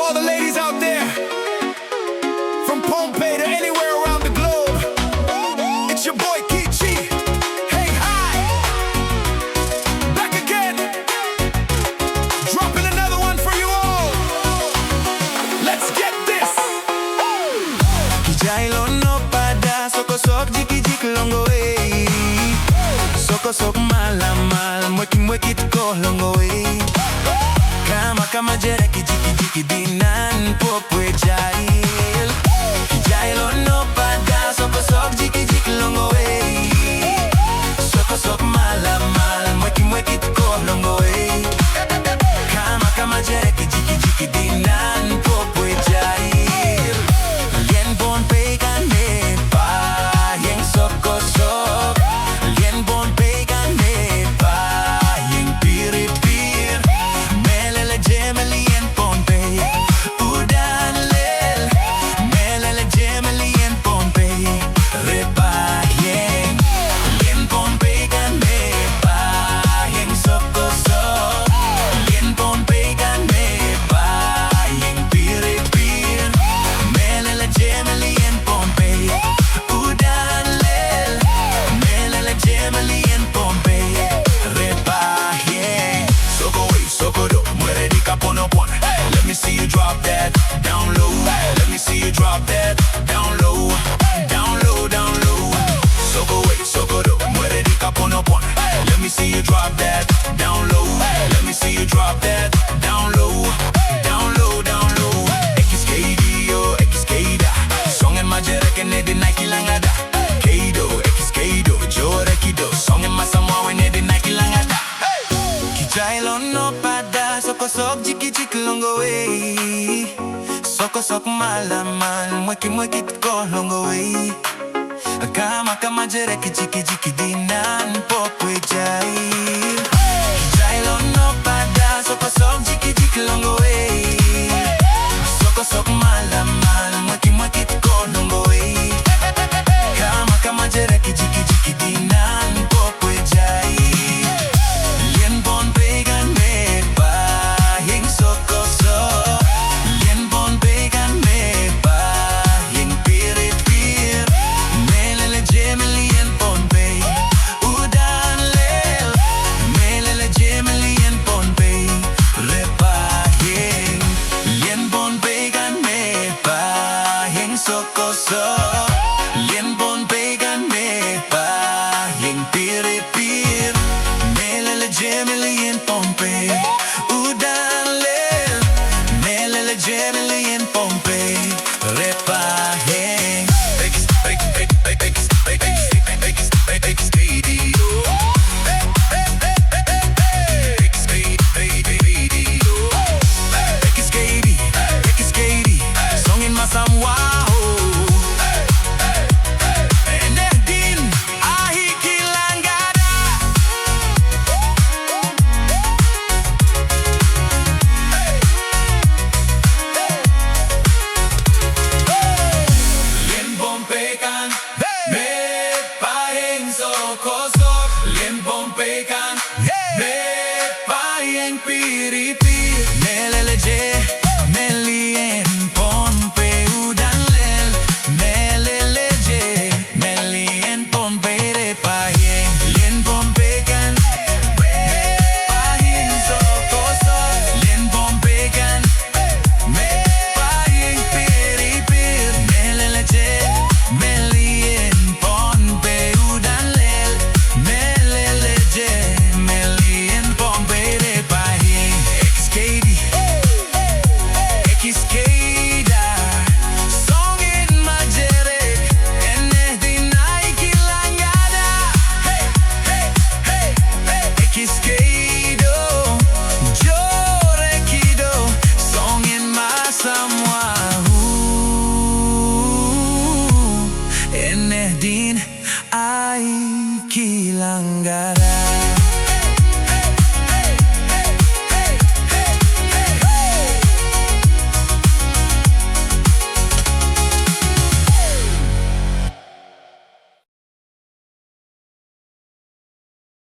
all the ladies out there, from Pohnpei to anywhere around the globe. It's your boy Kitti. Hey, hi! Back again, dropping another one for you all. Let's get this. Kijailo no pada soko sok jiki jiki longo way. Soko sok malamal mweki mweki tko longo way. Kama jereki jiki jiki dinan popwe jail. Kijailo no pada soko sok jiki jiki longo way. Soko sok malamal mweki mweki tko longo way. Kama jereki jiki jiki dinan popwe jail. Lien Pohnpei kan me pa yeng soko sok. Lien Pohnpei kan me pa yeng piri pir. Melele jeme Lien Pohnpei udan lel. Melele jeme Lien Pohnpei repa yeng. Lien Pohnpei kan me pa yeng soko sok. Lien Pohnpei kan me pa yeng piri pir. Melele jeme Lien Pohnpei udan lel. Melele jeme Lien Pohnpei repa yeng. Soko way, soko do, muere di capono pon. Let me see you drop that down low. Let me see you drop that down low. Down low, down low. Soko way, soko do, muere di capono pon. Let me see you drop that down low. Let me see you drop that down low. Down low, down low. XKD, XKda. Song en majere que ne de Nike langada. Kado, XKdo, Jore kido. Song en masamwa we ne de Nike langada. Kijailo no pada soko sok jiki jiki longo way. Soko sok malamal mweki mweki tko longo way. Kama jereki jiki jiki dinan popwe jail. Kijailo no pada soko sok jiki jiki longo way. Soko sok malamal mweki mweki tko longo way. Kama jereki jiki jiki dinan popwe jail. Lien Pohnpei kan me pa yeng soko sok. Lien Pohnpei kan me pa yeng piri pir. Melele jeme Lien Pohnpei udan lel. Melele jeme Lien Pohnpei repa yeng. Lien Pohnpei kan me pa yeng soko sok. Lien Pohnpei kan me pa yeng piri pir. Melele jeme Lien Pohnpei